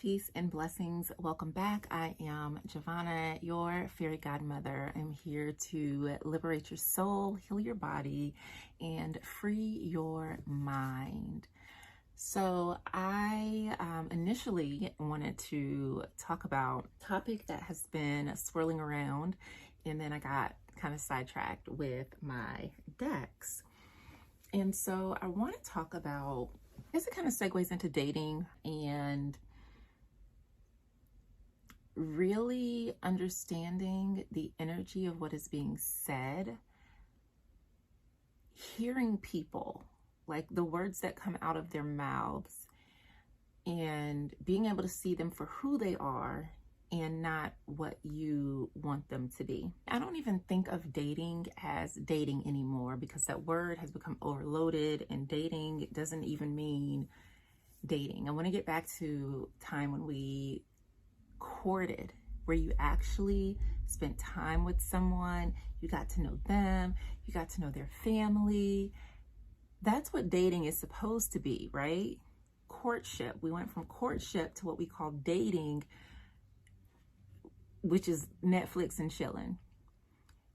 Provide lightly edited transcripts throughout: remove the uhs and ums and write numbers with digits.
Peace and blessings. Welcome back. I am Giovanna, your fairy godmother. I'm here to liberate your soul, heal your body, and free your mind. So I initially wanted to talk about a topic that has been swirling around, and then I got kind of sidetracked with my decks. And so I want to talk about, as it kind of segues into dating and really understanding the energy of what is being said, hearing people, like the words that come out of their mouths, and being able to see them for who they are and not what you want them to be. I don't even think of dating as dating anymore because that word has become overloaded, and dating doesn't even mean dating. I want to get back to time when we courted, where you actually spent time with someone, you got to know them, you got to know their family. That's what dating is supposed to be, right? Courtship. We went from courtship to what we call dating, which is Netflix and chilling,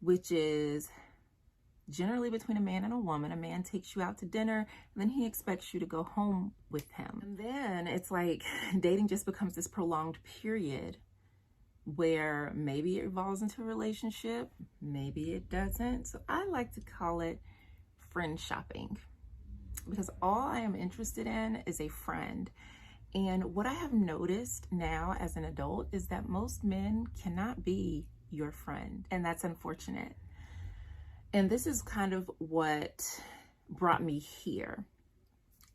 which is generally between a man and a woman. A man takes you out to dinner, and then he expects you to go home with him. And then it's like dating just becomes this prolonged period where maybe it evolves into a relationship, maybe it doesn't. So I like to call it friend shopping, because all I am interested in is a friend. And what I have noticed now as an adult is that most men cannot be your friend, and that's unfortunate. And this is kind of what brought me here.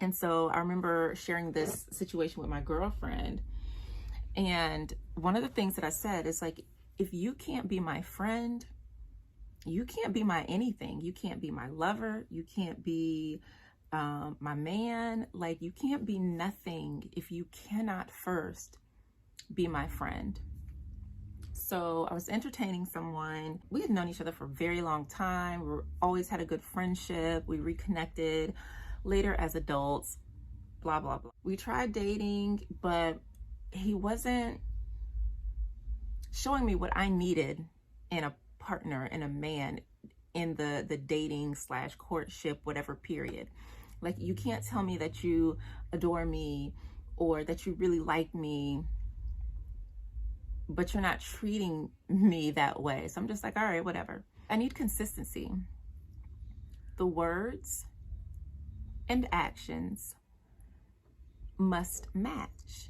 And so I remember sharing this situation with my girlfriend. And one of the things that I said is like, if you can't be my friend, you can't be my anything. You can't be my lover. You can't be my man. Like, you can't be nothing if you cannot first be my friend. So I was entertaining someone. We had known each other for a very long time. We always had a good friendship. We reconnected later as adults, blah, blah, blah. We tried dating, but he wasn't showing me what I needed in a partner, in a man, in the dating / courtship, whatever period. Like, you can't tell me that you adore me or that you really like me, but you're not treating me that way. So I'm just like, all right, whatever. I need consistency. The words and actions must match.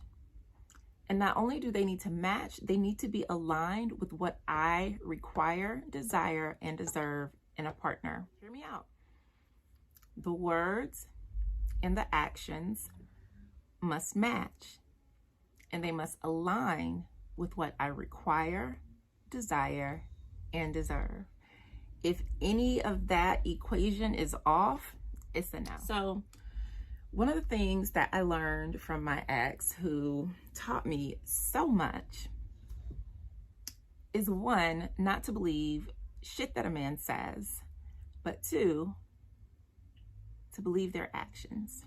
And not only do they need to match, they need to be aligned with what I require, desire, and deserve in a partner. Hear me out. The words and the actions must match, and they must align with what I require, desire, and deserve. If any of that equation is off, it's a no. So one of the things that I learned from my ex, who taught me so much, is one, not to believe shit that a man says, but two, to believe their actions.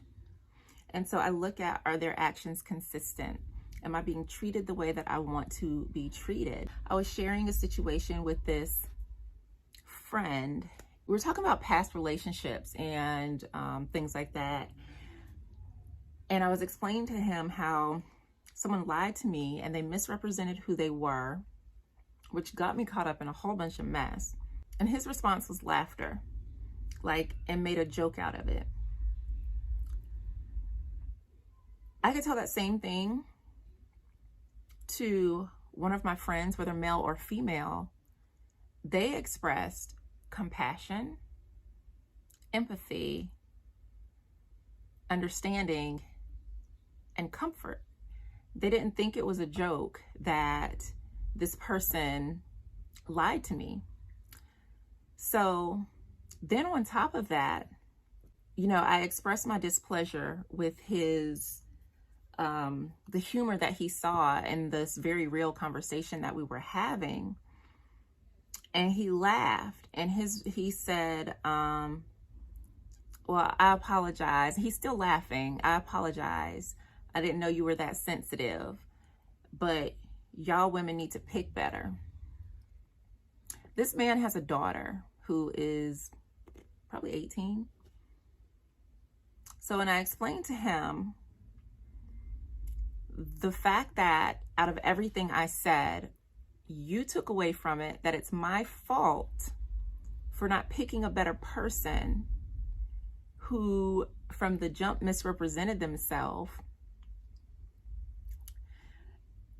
And so I look at, are their actions consistent? Am I being treated the way that I want to be treated? I was sharing a situation with this friend. We were talking about past relationships and things like that. And I was explaining to him how someone lied to me and they misrepresented who they were, which got me caught up in a whole bunch of mess. And his response was laughter, like, and made a joke out of it. I could tell that same thing to one of my friends, whether male or female. They expressed compassion, empathy, understanding, and comfort. They didn't think it was a joke that this person lied to me. So then on top of that, I expressed my displeasure with his the humor that he saw in this very real conversation that we were having. And he laughed, and he said, well, I apologize. He's still laughing. I apologize. I didn't know you were that sensitive. but y'all women need to pick better. This man has a daughter who is probably 18. So when I explained to him the fact that out of everything I said, you took away from it that it's my fault for not picking a better person who from the jump misrepresented themselves.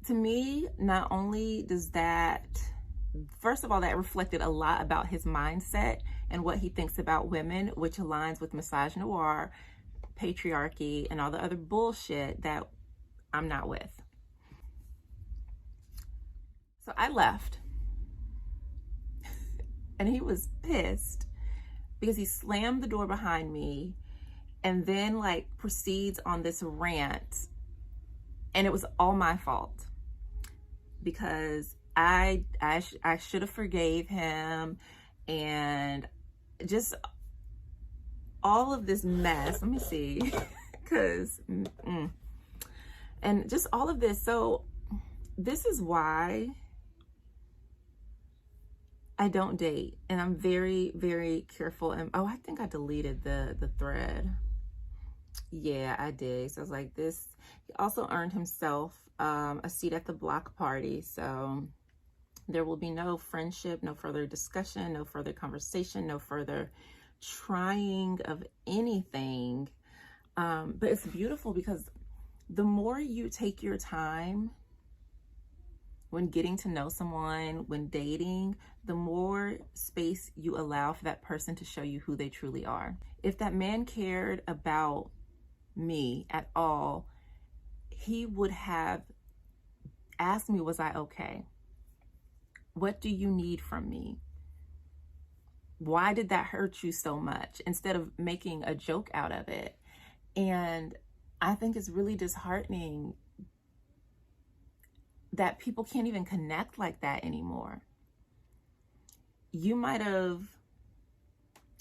To me, not only does that, first of all, that reflected a lot about his mindset and what he thinks about women, which aligns with misogynoir, patriarchy, and all the other bullshit that I'm not with. So I left. And he was pissed because he slammed the door behind me and then like proceeds on this rant. And it was all my fault because I should have forgave him, and just all of this mess. Let me see, because and just all of this. So this is why I don't date, and I'm very, very careful. And oh, I think I deleted the thread. Yeah, I did. So I was like, this. He also earned himself a seat at the block party. So there will be no friendship, no further discussion, no further conversation, no further trying of anything. But it's beautiful because the more you take your time when getting to know someone, when dating, the more space you allow for that person to show you who they truly are. If that man cared about me at all, he would have asked me, was I okay? What do you need from me? Why did that hurt you so much? Instead of making a joke out of it. And I think it's really disheartening that people can't even connect like that anymore. You might have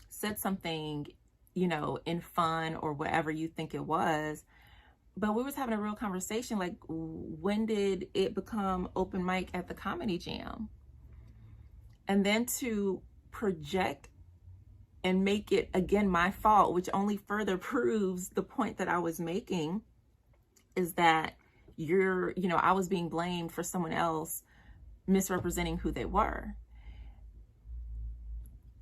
said something, you know, in fun or whatever you think it was, but we was having a real conversation. Like, when did it become open mic at the Comedy Jam? And then to project and make it again my fault, which only further proves the point that I was making, is that I was being blamed for someone else misrepresenting who they were.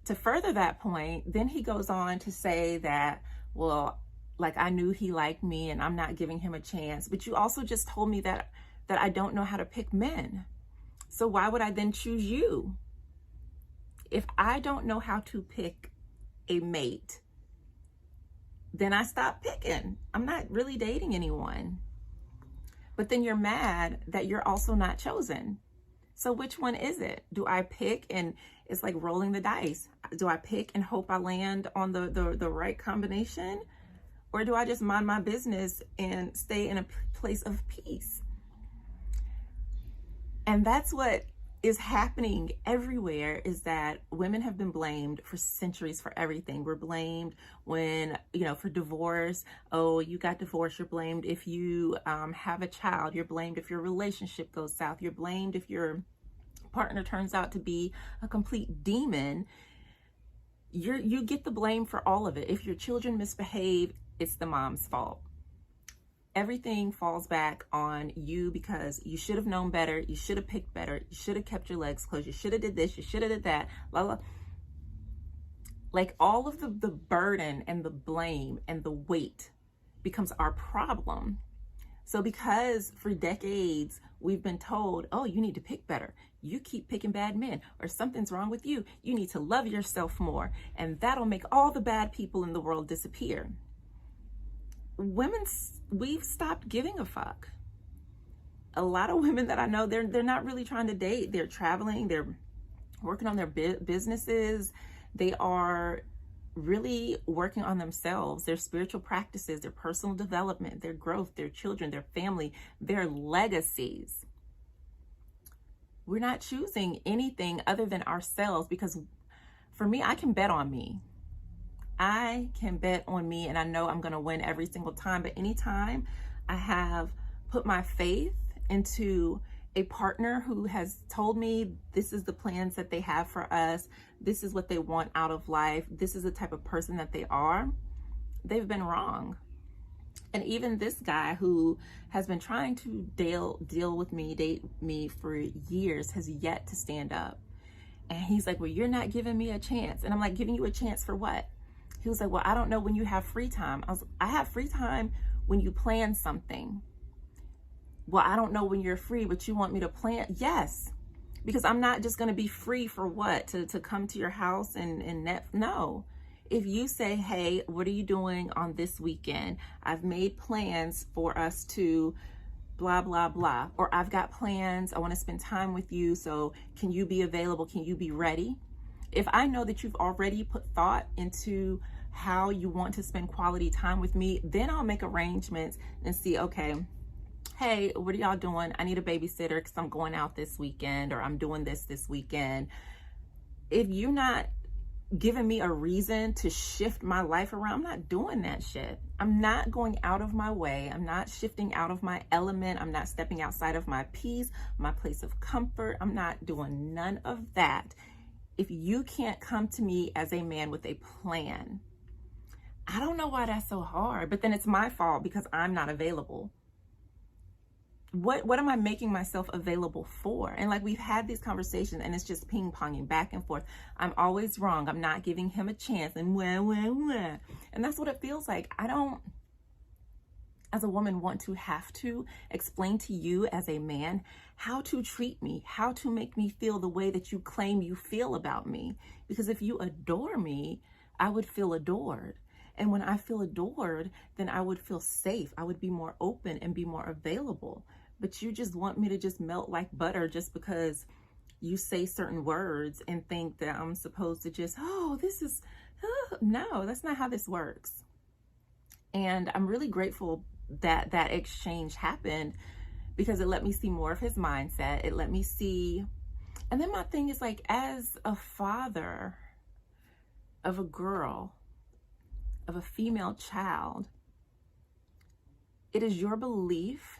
To further that point, then he goes on to say that, well, like, I knew he liked me and I'm not giving him a chance, but you also just told me that I don't know how to pick men. So why would I then choose you? If I don't know how to pick a mate, then I stop picking. I'm not really dating anyone. But then you're mad that you're also not chosen. So which one is it? Do I pick and it's like rolling the dice? Do I pick and hope I land on the right combination? Or do I just mind my business and stay in a place of peace? And that's what is happening everywhere, is that women have been blamed for centuries for everything. We're blamed when, for divorce. Oh, you got divorced. You're blamed if you have a child. You're blamed if your relationship goes south. You're blamed if your partner turns out to be a complete demon. You get the blame for all of it. If your children misbehave, it's the mom's fault. Everything falls back on you because you should have known better. You should have picked better. You should have kept your legs closed. You should have did this. You should have did that. La la. Like, all of the burden and the blame and the weight becomes our problem. So because for decades we've been told, oh, you need to pick better. You keep picking bad men, or something's wrong with you. You need to love yourself more, and that'll make all the bad people in the world disappear. We've stopped giving a fuck. A lot of women that I know, they're not really trying to date. They're traveling, they're working on their businesses. They are really working on themselves, their spiritual practices, their personal development, their growth, their children, their family, their legacies. We're not choosing anything other than ourselves, because for me, I can bet on me. I can bet on me, and I know I'm going to win every single time. But anytime I have put my faith into a partner who has told me this is the plans that they have for us, this is what they want out of life, this is the type of person that they are, they've been wrong. And even this guy who has been trying to deal with me, date me for years, has yet to stand up. And he's like, well, you're not giving me a chance. And I'm like, giving you a chance for what? He was like, well, I don't know when you have free time. I have free time when you plan something. Well, I don't know when you're free, but you want me to plan? Yes, because I'm not just going to be free for what? To come to your house and no. If you say, hey, what are you doing on this weekend? I've made plans for us to blah, blah, blah. Or I've got plans. I want to spend time with you. So can you be available? Can you be ready? If I know that you've already put thought into how you want to spend quality time with me, then I'll make arrangements and see, okay, hey, what are y'all doing? I need a babysitter because I'm going out this weekend, or I'm doing this weekend. If you're not giving me a reason to shift my life around, I'm not doing that shit. I'm not going out of my way. I'm not shifting out of my element. I'm not stepping outside of my peace, my place of comfort. I'm not doing none of that. If you can't come to me as a man with a plan, I don't know why that's so hard, but then it's my fault because I'm not available. What am I making myself available for? And like, we've had these conversations and it's just ping ponging back and forth. I'm always wrong. I'm not giving him a chance, and and that's what it feels like. I don't, as a woman, want to have to explain to you as a man how to treat me, how to make me feel the way that you claim you feel about me. Because if you adore me, I would feel adored. And when I feel adored, then I would feel safe. I would be more open and be more available. But you just want me to just melt like butter just because you say certain words and think that I'm supposed to just, no, that's not how this works. And I'm really grateful that that exchange happened, because it let me see more of his mindset. It let me see. And then my thing is, like, as a father of a girl, of a female child, it is your belief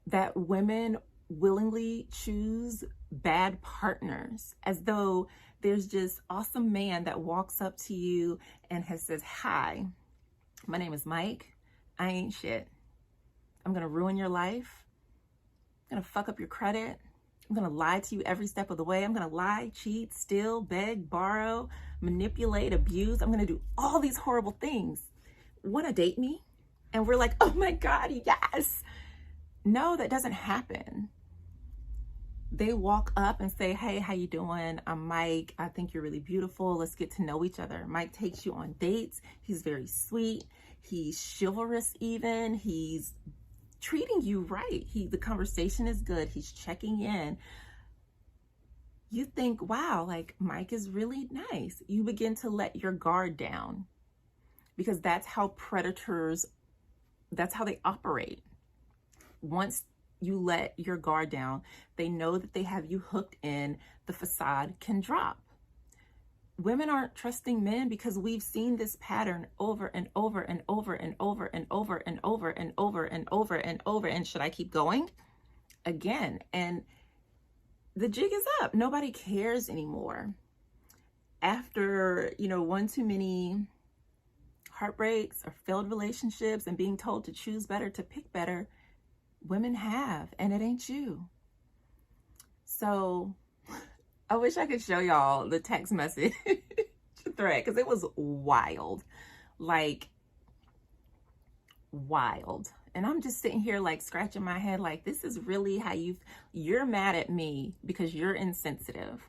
that women willingly choose bad partners, as though there's just awesome man that walks up to you and says, hi, my name is Mike. I ain't shit. I'm gonna ruin your life. I'm gonna fuck up your credit. I'm gonna lie to you every step of the way. I'm gonna lie, cheat, steal, beg, borrow, manipulate, abuse. I'm gonna do all these horrible things. Wanna date me? And we're like, oh my God, yes. No, that doesn't happen. They walk up and say, hey, how you doing? I'm Mike. I think you're really beautiful. Let's get to know each other. Mike takes you on dates. He's very sweet. He's chivalrous even. He's treating you right. The conversation is good. He's checking in. You think, wow, like, Mike is really nice. You begin to let your guard down, because that's how predators, that's how they operate. Once you let your guard down, they know that they have you hooked in, the facade can drop. Women aren't trusting men because we've seen this pattern over and over and over and over and over and over and over and over and over. And should I keep going? Again. And the jig is up. Nobody cares anymore. After, one too many heartbreaks or failed relationships and being told to choose better, to pick better, women have, and it ain't you. So I wish I could show y'all the text message thread, because it was wild, like wild. And I'm just sitting here like scratching my head, like, this is really how you're mad at me because you're insensitive,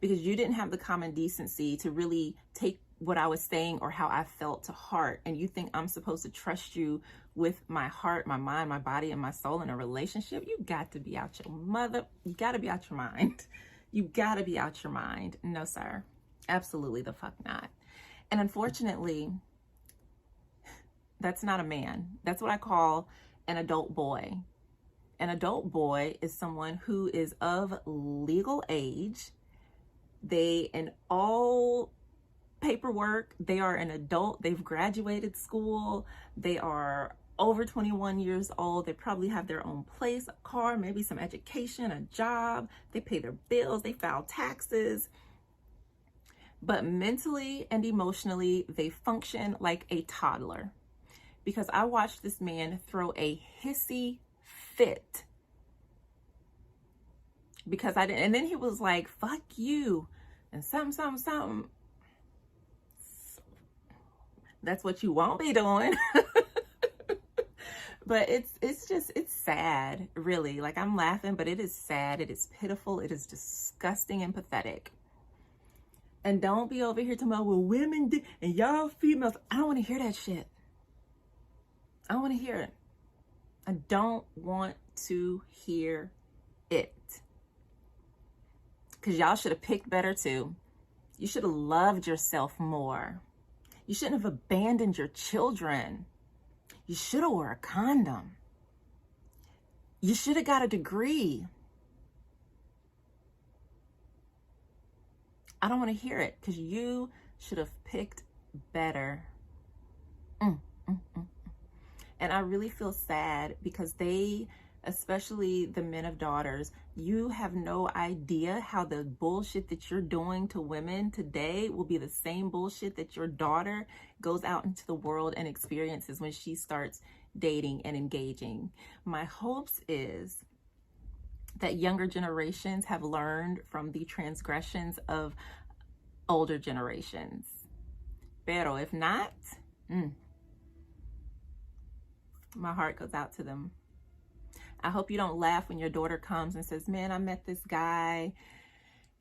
because you didn't have the common decency to really take what I was saying or how I felt to heart. And you think I'm supposed to trust you with my heart, my mind, my body, and my soul in a relationship? You got to be out your you got to be out your mind. You got to be out your mind. No, sir. Absolutely the fuck not. And unfortunately, that's not a man. That's what I call an adult boy. An adult boy is someone who is of legal age. They, in all paperwork, they are an adult. They've graduated school. They are over 21 years old. They probably have their own place, a car, maybe some education, a job. They pay their bills, they file taxes. But mentally and emotionally, they function like a toddler. Because I watched this man throw a hissy fit because I didn't. And then he was like, fuck you, and something. That's what you won't be doing. But it's sad, really. Like, I'm laughing, but it is sad. It is pitiful. It is disgusting and pathetic. And don't be over here talking about, well, women did, and y'all females. I don't want to hear that shit. I don't want to hear it. I don't want to hear it. Because y'all should have picked better too. You should have loved yourself more. You shouldn't have abandoned your children. You should have wore a condom. You should have got a degree. I don't want to hear it because you should have picked better. And I really feel sad because they, especially the men of daughters, you have no idea how the bullshit that you're doing to women today will be the same bullshit that your daughter goes out into the world and experiences when she starts dating and engaging. My hopes is that younger generations have learned from the transgressions of older generations. Pero if not, my heart goes out to them. I hope you don't laugh when your daughter comes and says, man, I met this guy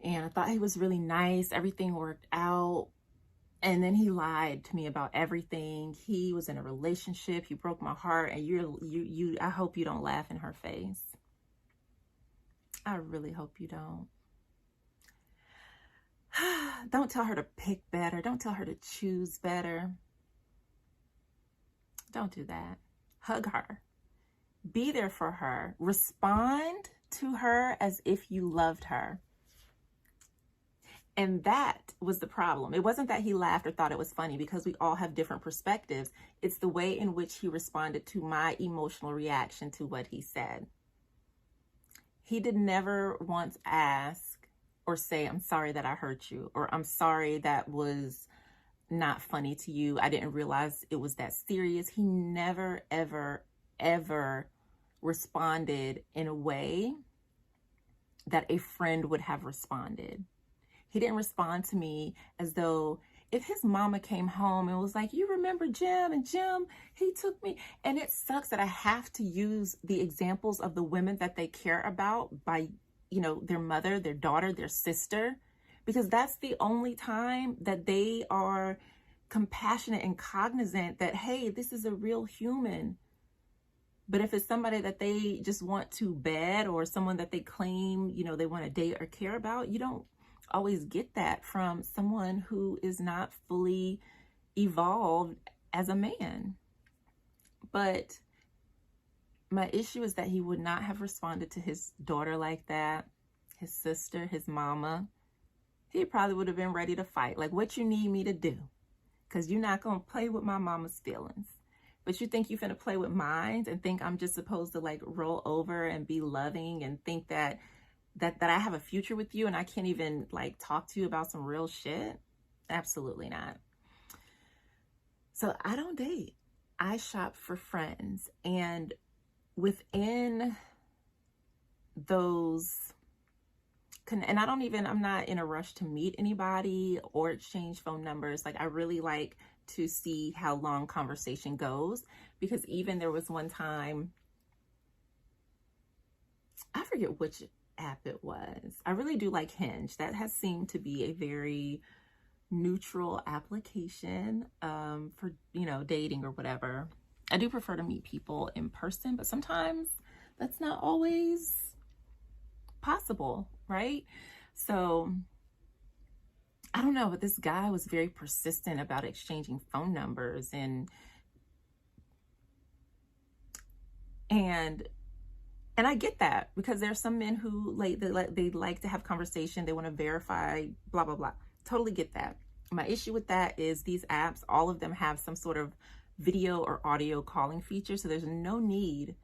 and I thought he was really nice. Everything worked out. And then he lied to me about everything. He was in a relationship. He broke my heart. And I hope you don't laugh in her face. I really hope you don't. Don't tell her to pick better. Don't tell her to choose better. Don't do that. Hug her. Be there for her. Respond to her as if you loved her. And that was the problem. It wasn't that he laughed or thought it was funny, because we all have different perspectives. It's the way in which he responded to my emotional reaction to what he said. He did never once ask or say, I'm sorry that I hurt you, or I'm sorry that was not funny to you. I didn't realize it was that serious. He never, ever, ever responded in a way that a friend would have responded. He didn't respond to me as though if his mama came home and was like, you remember Jim? And Jim, he took me. And it sucks that I have to use the examples of the women that they care about by, their mother, their daughter, their sister, because that's the only time that they are compassionate and cognizant that, hey, this is a real human. But if it's somebody that they just want to bed, or someone that they claim, they want to date or care about, you don't always get that from someone who is not fully evolved as a man. But my issue is that he would not have responded to his daughter like that, his sister, his mama. He probably would have been ready to fight. Like, what you need me to do? Because you're not going to play with my mama's feelings. But you think you're finna play with mine and think I'm just supposed to like roll over and be loving and think that I have a future with you and I can't even like talk to you about some real shit? Absolutely not. So I don't date. I shop for friends. And within those, and I'm not in a rush to meet anybody or exchange phone numbers. Like, I really like to see how long conversation goes, because even there was one time, I forget which app it was. I really do like Hinge. That has seemed to be a very neutral application for, dating or whatever. I do prefer to meet people in person, but sometimes that's not always possible, right? So I don't know, but this guy was very persistent about exchanging phone numbers, and I get that, because there's some men who they like to have conversation, they want to verify, blah blah blah. Totally get that. My issue with that is these apps, all of them have some sort of video or audio calling feature. So there's no need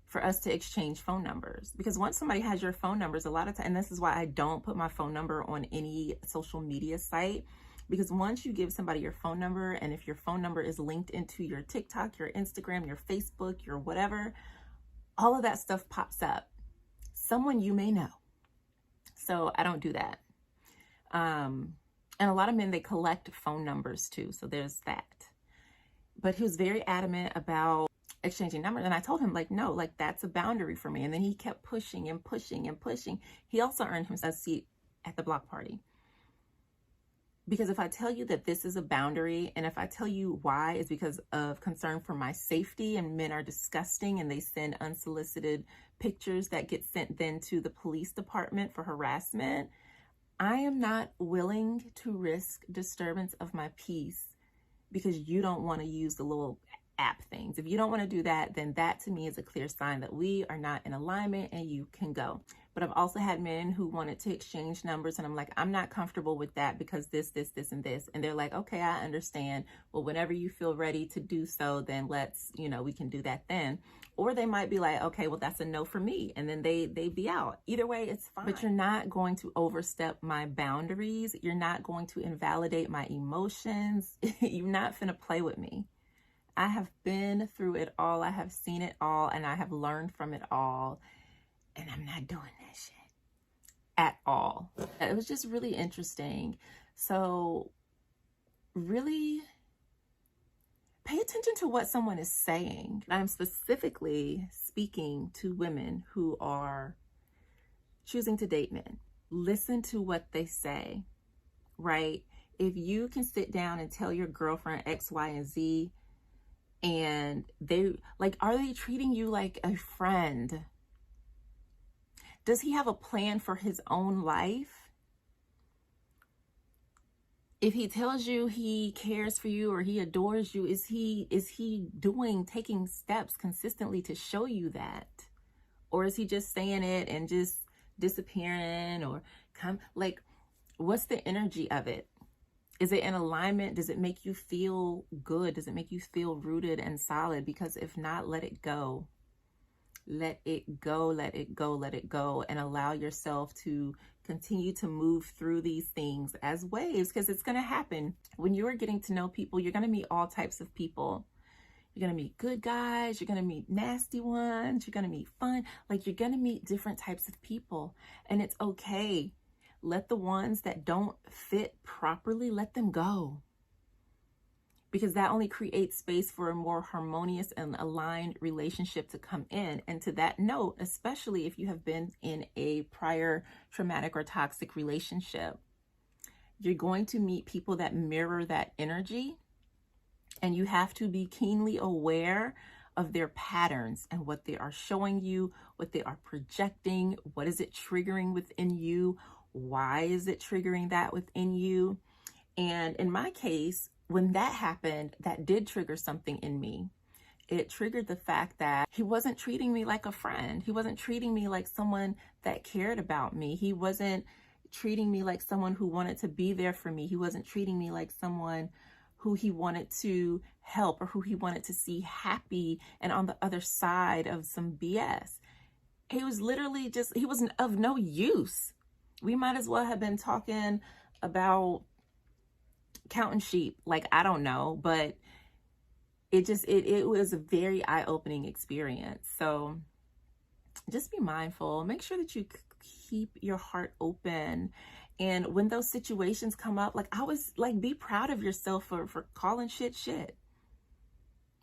for us to exchange phone numbers, because once somebody has your phone numbers, a lot of times, and this is why I don't put my phone number on any social media site, because once you give somebody your phone number, and if your phone number is linked into your TikTok, your Instagram, your Facebook, your whatever, all of that stuff pops up. Someone you may know. So I don't do that. And a lot of men, they collect phone numbers too. So there's that. But he was very adamant about exchanging numbers. And I told him, like, no, like, that's a boundary for me. And then he kept pushing and pushing and pushing. He also earned himself a seat at the block party. Because if I tell you that this is a boundary, and if I tell you why, is because of concern for my safety, and men are disgusting and they send unsolicited pictures that get sent then to the police department for harassment, I am not willing to risk disturbance of my peace because you don't want to use the little app things. If you don't want to do that, then that to me is a clear sign that we are not in alignment and you can go. But I've also had men who wanted to exchange numbers, and I'm like, I'm not comfortable with that because this, and this. And they're like, okay, I understand. Well, whenever you feel ready to do so, then let's, we can do that then. Or they might be like, okay, well, that's a no for me. And then they be out. Either way, it's fine. But you're not going to overstep my boundaries. You're not going to invalidate my emotions. You're not finna play with me. I have been through it all. I have seen it all, and I have learned from it all. And I'm not doing that shit at all. It was just really interesting. So really pay attention to what someone is saying. I'm specifically speaking to women who are choosing to date men. Listen to what they say, right? If you can sit down and tell your girlfriend X, Y, and Z, and they, like, are they treating you like a friend? Does he have a plan for his own life? If he tells you he cares for you or he adores you, is he taking steps consistently to show you that? Or is he just saying it and just disappearing, or like, what's the energy of it? Is it in alignment? Does it make you feel good? Does it make you feel rooted and solid? Because if not, let it go. Let it go, let it go, let it go, and allow yourself to continue to move through these things as waves, because it's going to happen. When you're getting to know people, you're going to meet all types of people. You're going to meet good guys, you're going to meet nasty ones, you're going to meet fun, like, you're going to meet different types of people, and it's okay. Let the ones that don't fit properly, let them go. Because that only creates space for a more harmonious and aligned relationship to come in. And to that note, especially if you have been in a prior traumatic or toxic relationship, you're going to meet people that mirror that energy. And you have to be keenly aware of their patterns and what they are showing you, what they are projecting, what is it triggering within you, why is it triggering that within you. And in my case, when that happened, that did trigger something in me. It triggered the fact that he wasn't treating me like a friend. He wasn't treating me like someone that cared about me. He wasn't treating me like someone who wanted to be there for me. He wasn't treating me like someone who he wanted to help or who he wanted to see happy and on the other side of some BS. He was literally he was of no use. We might as well have been talking about counting sheep, like, I don't know, but it was a very eye-opening experience. So just be mindful, make sure that you keep your heart open, and when those situations come up, like, I was like, be proud of yourself for calling shit,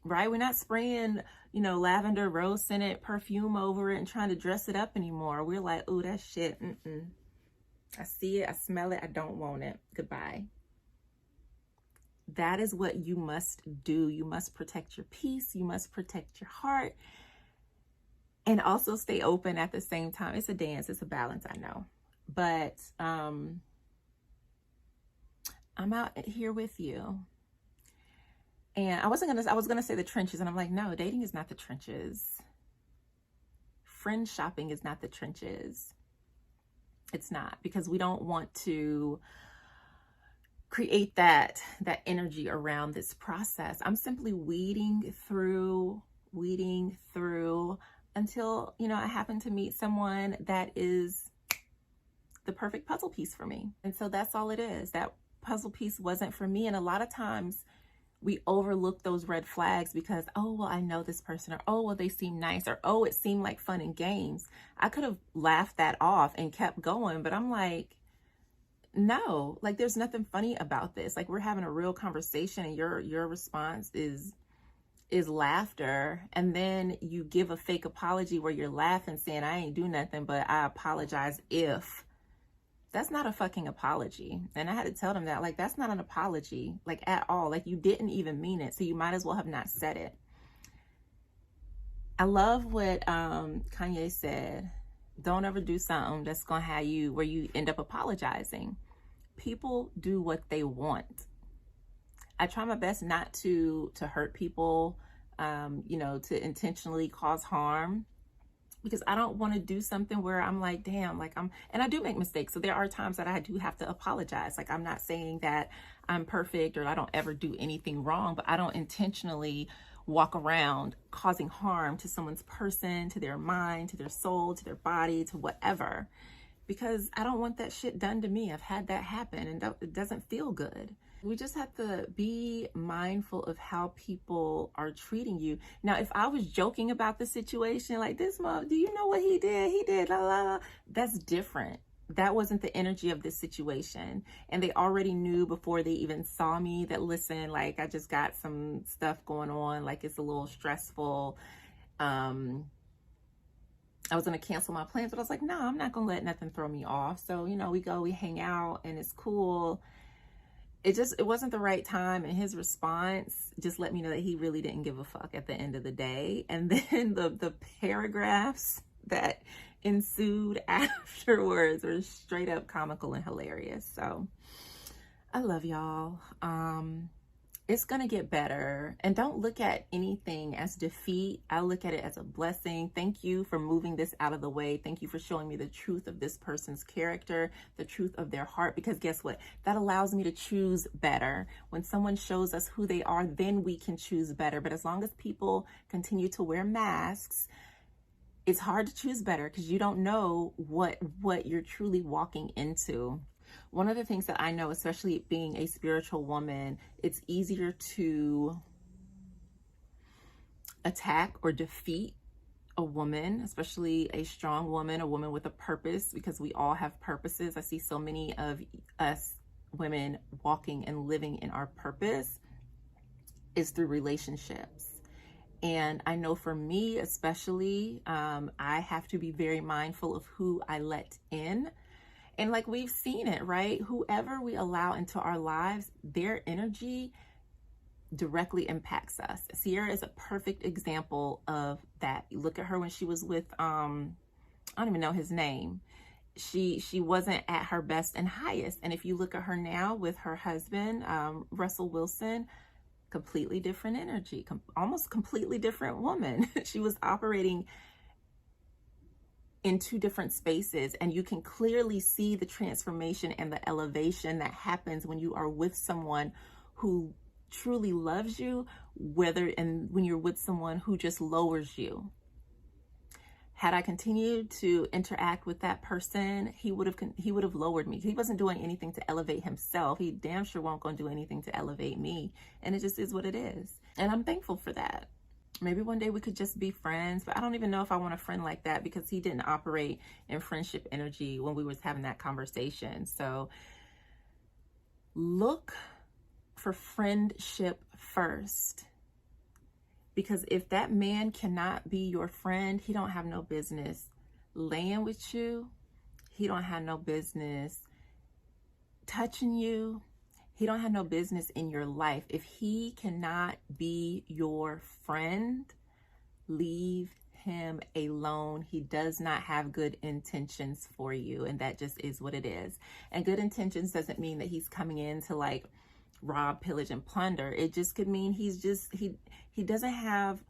right? We're not spraying lavender rose scented perfume over it and trying to dress it up anymore. We're like, ooh, that shit, I see it, I smell it, I don't want it, goodbye. That is what you must do. You must protect your peace. You must protect your heart, and also stay open at the same time. It's a dance. It's a balance, I know. But I'm out here with you. And I was gonna say the trenches, and I'm like, no, dating is not the trenches. Friend shopping is not the trenches. It's not, because we don't want to create that energy around this process. I'm simply weeding through until, you know, I happen to meet someone that is the perfect puzzle piece for me. And so that's all it is. That puzzle piece wasn't for me. And a lot of times we overlook those red flags because, oh, well, I know this person, or, oh, well, they seem nice, or, oh, it seemed like fun and games. I could have laughed that off and kept going, but I'm like, no, like, there's nothing funny about this. Like, we're having a real conversation and your response is laughter, and then you give a fake apology where you're laughing saying, I ain't do nothing, but I apologize if. That's not a fucking apology. And I had to tell them that, like, that's not an apology, like, at all. Like, you didn't even mean it, so you might as well have not said it. I love what Kanye said. Don't ever do something that's gonna have you where you end up apologizing. People do what they want. I try my best not to hurt people, you know, to intentionally cause harm, because I don't want to do something where I'm like, damn, like and I do make mistakes. So there are times that I do have to apologize. Like, I'm not saying that I'm perfect or I don't ever do anything wrong, but I don't intentionally walk around causing harm to someone's person, to their mind, to their soul, to their body, to whatever, because I don't want that shit done to me. I've had that happen and it doesn't feel good. We just have to be mindful of how people are treating you. Now, if I was joking about the situation, like, this mom, do you know what he did? He did, la la. That's different. That wasn't the energy of this situation. And they already knew before they even saw me that, listen, like, I just got some stuff going on. Like, it's a little stressful. I was going to cancel my plans, but I was like, no, I'm not going to let nothing throw me off. So, you know, we hang out and it's cool. It wasn't the right time. And his response just let me know that he really didn't give a fuck at the end of the day. And then the paragraphs that ensued afterwards were straight up comical and hilarious. So I love y'all. It's gonna get better, and don't look at anything as defeat. I look at it as a blessing. Thank you for moving this out of the way. Thank you for showing me the truth of this person's character, the truth of their heart, because guess what? That allows me to choose better. When someone shows us who they are, then we can choose better. But as long as people continue to wear masks, it's hard to choose better, because you don't know what you're truly walking into. One of the things that I know, especially being a spiritual woman, it's easier to attack or defeat a woman, especially a strong woman, a woman with a purpose, because we all have purposes. I see so many of us women walking and living in our purpose is through relationships. And I know for me, especially, I have to be very mindful of who I let in. And like, we've seen it, right? Whoever we allow into our lives, their energy directly impacts us. Sierra is a perfect example of that. You look at her when she was with, I don't even know his name. She wasn't at her best and highest. And if you look at her now with her husband, Russell Wilson, completely different energy, almost completely different woman. She was operating in two different spaces, and you can clearly see the transformation and the elevation that happens when you are with someone who truly loves you, and when you're with someone who just lowers you. Had I continued to interact with that person, he would have lowered me. He wasn't doing anything to elevate himself. He damn sure won't go do anything to elevate me. And it just is what it is. And I'm thankful for that. Maybe one day we could just be friends, but I don't even know if I want a friend like that, because he didn't operate in friendship energy when we was having that conversation. So look for friendship first, because if that man cannot be your friend, he don't have no business laying with you. He don't have no business touching you. He don't have no business in your life. If he cannot be your friend, leave him alone. He does not have good intentions for you, and that just is what it is. And good intentions doesn't mean that he's coming in to like rob, pillage, and plunder. It just could mean he doesn't have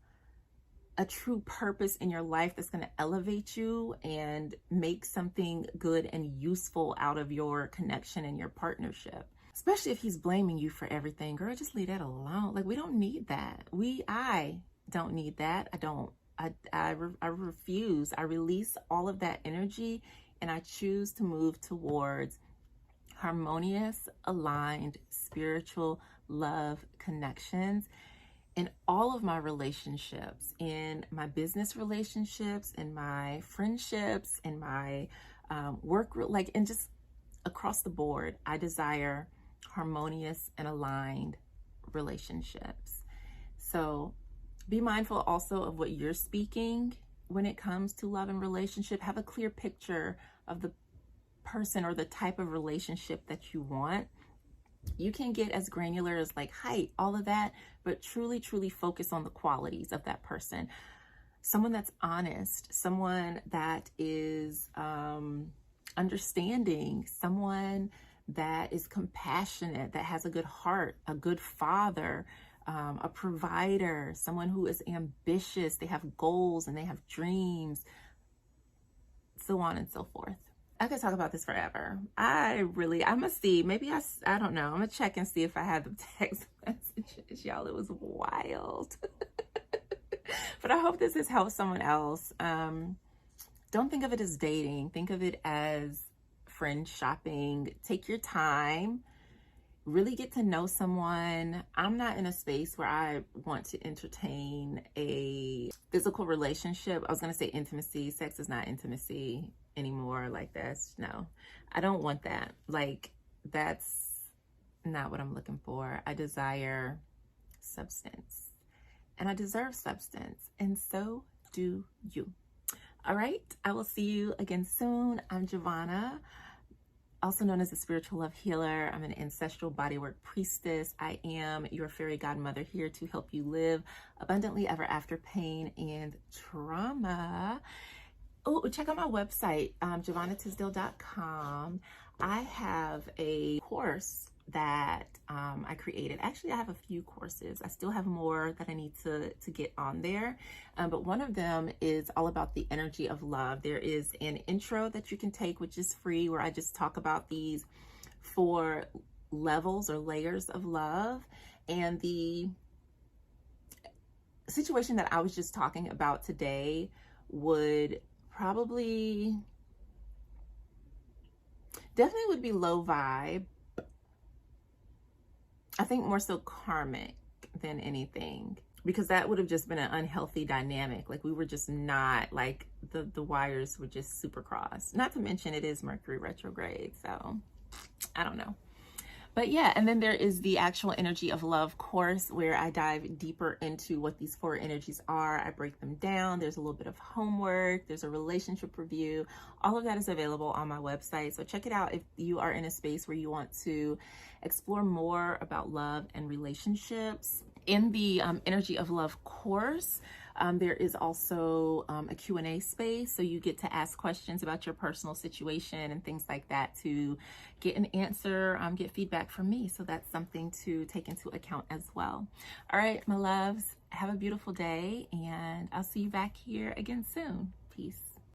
a true purpose in your life that's going to elevate you and make something good and useful out of your connection and your partnership. especially if he's blaming you for everything. Girl, just leave that alone. Like, we don't need that. I don't need that. I refuse. I release all of that energy, and I choose to move towards harmonious, aligned, spiritual love connections in all of my relationships, in my business relationships, in my friendships, in my work, and just across the board. I desire harmonious and aligned relationships. So be mindful also of what you're speaking when it comes to love and relationship. Have a clear picture of the person or the type of relationship that you want. You can get as granular as like height, all of that, but truly focus on the qualities of that person. Someone that's honest, someone that is understanding, someone that is compassionate, that has a good heart, a good father, a provider, someone who is ambitious, they have goals and they have dreams, so on and so forth. I could talk about this forever. I must see, maybe I don't know. I'm gonna check and see if I had the text messages. Y'all, it was wild. But I hope this has helped someone else. Don't think of it as dating. Think of it as friend shopping. Take your time. Really get to know someone. I'm not in a space where I want to entertain a physical relationship. I was going to say intimacy. Sex is not intimacy anymore. Like, that's, no, I don't want that. Like, that's not what I'm looking for. I desire substance, and I deserve substance, and so do you. All right, I will see you again soon. I'm Giovanna, also known as a spiritual love healer. I'm an ancestral bodywork priestess. I am your fairy godmother here to help you live abundantly ever after pain and trauma. Oh, check out my website, giovannatisdale.com. I have a course that I created. Actually, I have a few courses. I still have more that I need to get on there. But one of them is all about the energy of love. There is an intro that you can take, which is free, where I just talk about these 4 levels or layers of love. And the situation that I was just talking about today would definitely would be low vibe. I think more so karmic than anything, because that would have just been an unhealthy dynamic. Like, we were just not, like, the wires were just super crossed. Not to mention it is Mercury retrograde, so I don't know. But yeah, and then there is the actual energy of love course, where I dive deeper into what these 4 energies are. I break them down. There's a little bit of homework. There's a relationship review. All of that is available on my website. So check it out if you are in a space where you want to explore more about love and relationships. In the energy of love course, there is also a Q&A space, so you get to ask questions about your personal situation and things like that to get an answer, get feedback from me. So that's something to take into account as well. All right, my loves, have a beautiful day, and I'll see you back here again soon. Peace.